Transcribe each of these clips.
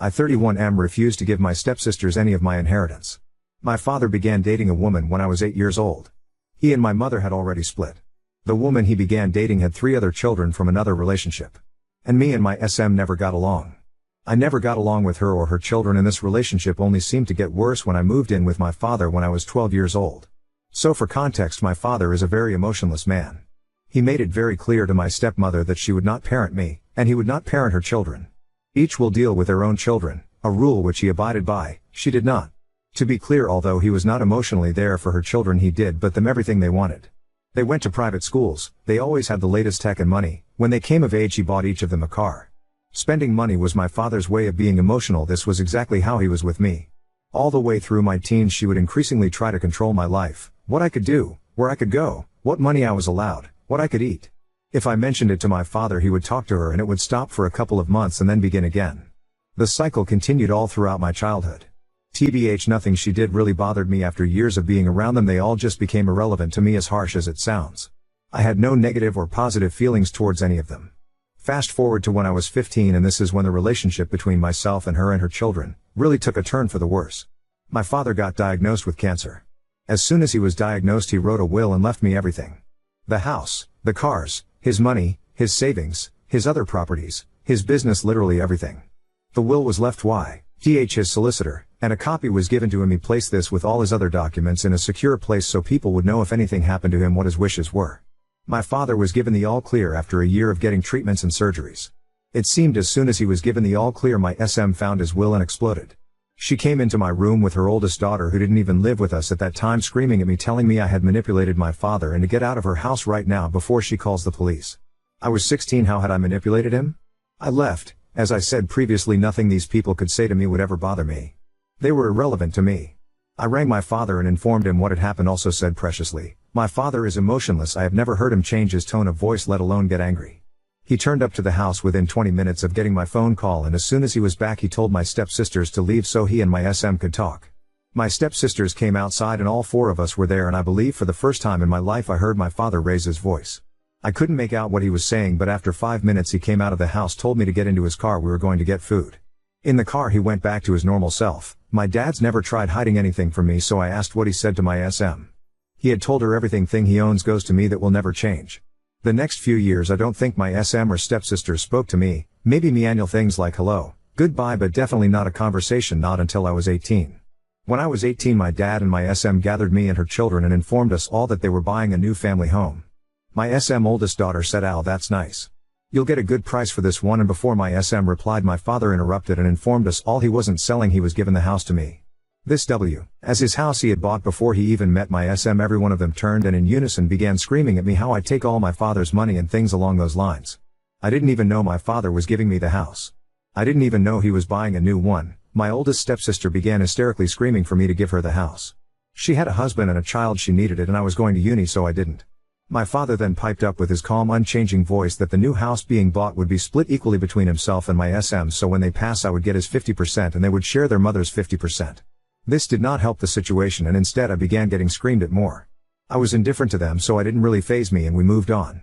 I 31M refused to give my stepsisters any of my inheritance. My father began dating a woman when I was 8 years old. He and my mother had already split. The woman he began dating had 3 other children from another relationship. And me and my SM never got along. I never got along with her or her children, and this relationship only seemed to get worse when I moved in with my father when I was 12 years old. So for context, my father is a very emotionless man. He made it very clear to my stepmother that she would not parent me, and he would not parent her children. Each will deal with their own children, a rule which he abided by. She did not. To be clear, although he was not emotionally there for her children, he did but them everything they wanted. They went to private schools, they always had the latest tech and money. When they came of age, he bought each of them a car. Spending money was my father's way of being emotional. This was exactly how he was with me. All the way through my teens, she would increasingly try to control my life, what I could do, where I could go, what money I was allowed, what I could eat. If I mentioned it to my father, he would talk to her and it would stop for a couple of months and then begin again. The cycle continued all throughout my childhood. TBH, nothing she did really bothered me. After years of being around them, they all just became irrelevant to me, as harsh as it sounds. I had no negative or positive feelings towards any of them. Fast forward to when I was 15, and this is when the relationship between myself and her children really took a turn for the worse. My father got diagnosed with cancer. As soon as he was diagnosed, he wrote a will and left me everything. The house, the cars, his money, his savings, his other properties, his business, literally everything. The will was left his solicitor, and a copy was given to him. He placed this with all his other documents in a secure place so people would know if anything happened to him what his wishes were. My father was given the all clear after a year of getting treatments and surgeries. It seemed as soon as he was given the all clear, my SM found his will and exploded. She came into my room with her oldest daughter, who didn't even live with us at that time, screaming at me, telling me I had manipulated my father and to get out of her house right now before she calls the police. I was 16. How had I manipulated him? I left. As I said previously, nothing these people could say to me would ever bother me. They were irrelevant to me. I rang my father and informed him what had happened. Also said preciously, "My father is emotionless. I have never heard him change his tone of voice, let alone get angry." He turned up to the house within 20 minutes of getting my phone call, and as soon as he was back, he told my stepsisters to leave so he and my SM could talk. My stepsisters came outside and all 4 of us were there, and I believe for the first time in my life I heard my father raise his voice. I couldn't make out what he was saying, but after 5 minutes he came out of the house, told me to get into his car, we were going to get food. In the car he went back to his normal self. My dad's never tried hiding anything from me, so I asked what he said to my SM. He had told her everything he owns goes to me, that will never change. The next few years I don't think my SM or stepsisters spoke to me, maybe meannual things like hello, goodbye, but definitely not a conversation, not until I was 18. When I was 18, my dad and my SM gathered me and her children and informed us all that they were buying a new family home. My SM oldest daughter said, "Al, that's nice. You'll get a good price for this one," and before my SM replied, my father interrupted and informed us all he wasn't selling, he was giving the house to me. This as his house he had bought before he even met my SM. Every one of them turned and in unison began screaming at me how I'd take all my father's money and things along those lines. I didn't even know my father was giving me the house. I didn't even know he was buying a new one. My oldest stepsister began hysterically screaming for me to give her the house. She had a husband and a child, she needed it, and I was going to uni, so I didn't. My father then piped up with his calm, unchanging voice that the new house being bought would be split equally between himself and my SM, so when they pass I would get his 50% and they would share their mother's 50%. This did not help the situation, and instead I began getting screamed at more. I was indifferent to them, so I didn't really faze me, and we moved on.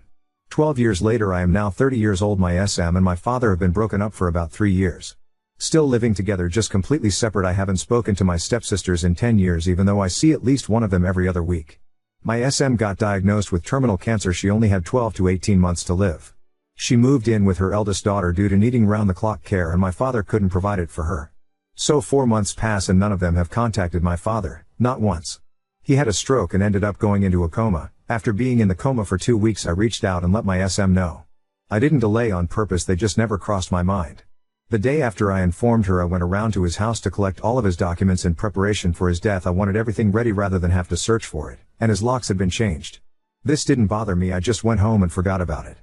12 years later, I am now 30 years old. My SM and my father have been broken up for about 3 years. Still living together, just completely separate. I haven't spoken to my stepsisters in 10 years, even though I see at least one of them every other week. My SM got diagnosed with terminal cancer. She only had 12 to 18 months to live. She moved in with her eldest daughter due to needing round-the-clock care, and my father couldn't provide it for her. So 4 months pass and none of them have contacted my father, not once. He had a stroke and ended up going into a coma. After being in the coma for 2 weeks, I reached out and let my SM know. I didn't delay on purpose, they just never crossed my mind. The day after I informed her, I went around to his house to collect all of his documents in preparation for his death. I wanted everything ready rather than have to search for it, and his locks had been changed. This didn't bother me, I just went home and forgot about it.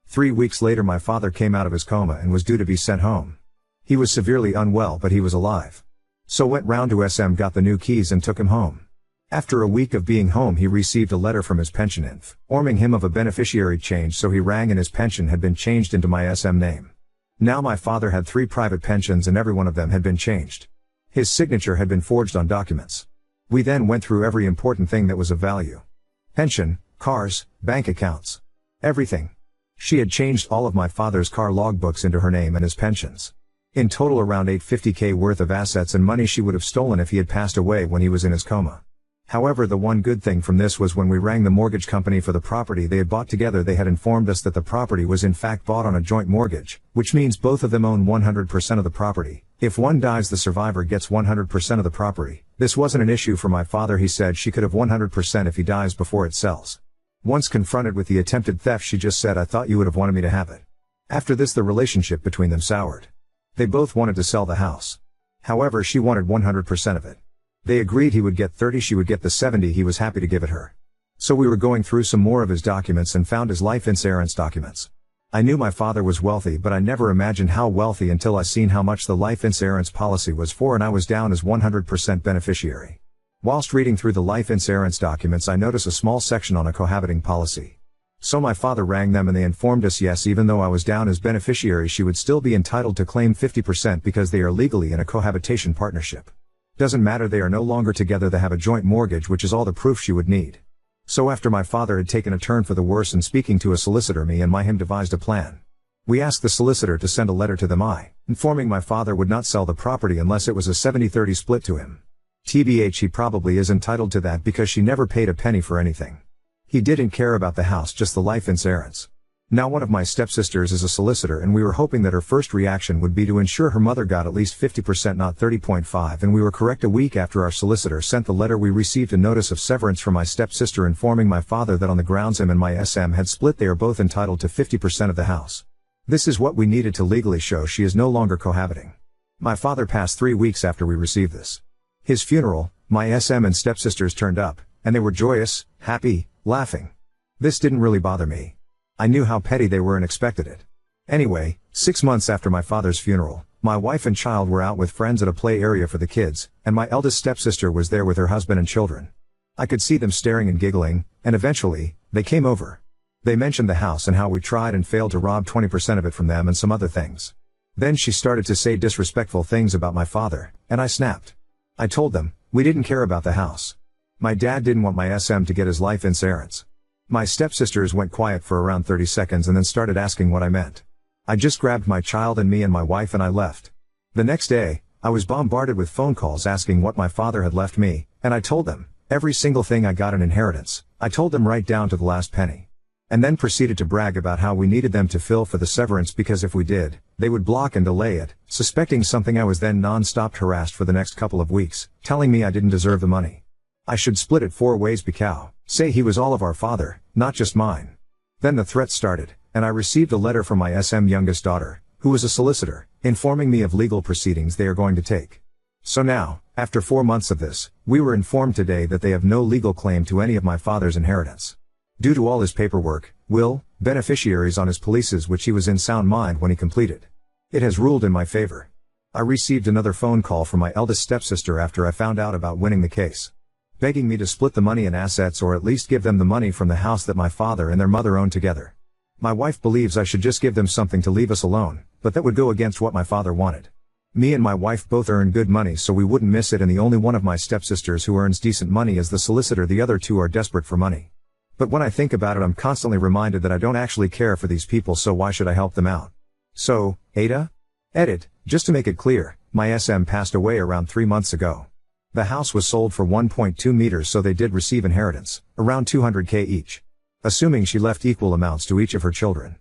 3 weeks later my father came out of his coma and was due to be sent home. He was severely unwell, but he was alive. So went round to SM, got the new keys and took him home. After a week of being home, he received a letter from his pension informing him of a beneficiary change, so he rang and his pension had been changed into my SM name. Now my father had 3 private pensions and every one of them had been changed. His signature had been forged on documents. We then went through every important thing that was of value. Pension, cars, bank accounts. Everything. She had changed all of my father's car logbooks into her name and his pensions. In total around $850K worth of assets and money she would have stolen if he had passed away when he was in his coma. However, the one good thing from this was when we rang the mortgage company for the property they had bought together, they had informed us that the property was in fact bought on a joint mortgage, which means both of them own 100% of the property. If one dies, the survivor gets 100% of the property. This wasn't an issue for my father. He said she could have 100% if he dies before it sells. Once confronted with the attempted theft, she just said, "I thought you would have wanted me to have it." After this, the relationship between them soured. They both wanted to sell the house. However, she wanted 100% of it. They agreed he would get 30, she would get the 70. He was happy to give it her. So we were going through some more of his documents and found his life insurance documents. I knew my father was wealthy, but I never imagined how wealthy until I seen how much the life insurance policy was for, and I was down as 100% beneficiary. Whilst reading through the life insurance documents, I noticed a small section on a cohabiting policy. So my father rang them and they informed us yes, even though I was down as beneficiary, she would still be entitled to claim 50% because they are legally in a cohabitation partnership. Doesn't matter, they are no longer together, they have a joint mortgage, which is all the proof she would need. So after my father had taken a turn for the worse and speaking to a solicitor, me and him devised a plan. We asked the solicitor to send a letter to them informing my father would not sell the property unless it was a 70-30 split to him. TBH, he probably is entitled to that because she never paid a penny for anything. He didn't care about the house, just the life insurance. Now one of my stepsisters is a solicitor, and we were hoping that her first reaction would be to ensure her mother got at least 50%, not 30.5, and we were correct. A week after our solicitor sent the letter, we received a notice of severance from my stepsister informing my father that on the grounds him and my SM had split, they are both entitled to 50% of the house. This is what we needed to legally show she is no longer cohabiting. My father passed 3 weeks after we received this. His funeral, my SM and stepsisters turned up, and they were joyous, happy, laughing. This didn't really bother me. I knew how petty they were and expected it. Anyway, 6 months after my father's funeral, my wife and child were out with friends at a play area for the kids, and my eldest stepsister was there with her husband and children. I could see them staring and giggling, and eventually, they came over. They mentioned the house and how we tried and failed to rob 20% of it from them and some other things. Then she started to say disrespectful things about my father, and I snapped. I told them, we didn't care about the house. My dad didn't want my SM to get his life insurance. My stepsisters went quiet for around 30 seconds and then started asking what I meant. I just grabbed my child and me and my wife and I left. The next day, I was bombarded with phone calls asking what my father had left me, and I told them, every single thing I got in inheritance. I told them right down to the last penny. And then proceeded to brag about how we needed them to fill for the severance because if we did, they would block and delay it, suspecting something. I was then non-stop harassed for the next couple of weeks, telling me I didn't deserve the money. I should split it 4 ways because, say he was all of our father, not just mine. Then the threats started, and I received a letter from my SM youngest daughter, who was a solicitor, informing me of legal proceedings they are going to take. So now, after 4 months of this, we were informed today that they have no legal claim to any of my father's inheritance. Due to all his paperwork, will, beneficiaries on his policies, which he was in sound mind when he completed. It has ruled in my favor. I received another phone call from my eldest stepsister after I found out about winning the case, begging me to split the money and assets or at least give them the money from the house that my father and their mother owned together. My wife believes I should just give them something to leave us alone, but that would go against what my father wanted. Me and my wife both earn good money so we wouldn't miss it, and the only one of my stepsisters who earns decent money is the solicitor. The other two are desperate for money. But when I think about it, I'm constantly reminded that I don't actually care for these people, so why should I help them out? So, Ada? Edit, just to make it clear, my SM passed away around 3 months ago. The house was sold for 1.2 meters, so they did receive inheritance, around $200K each. Assuming she left equal amounts to each of her children.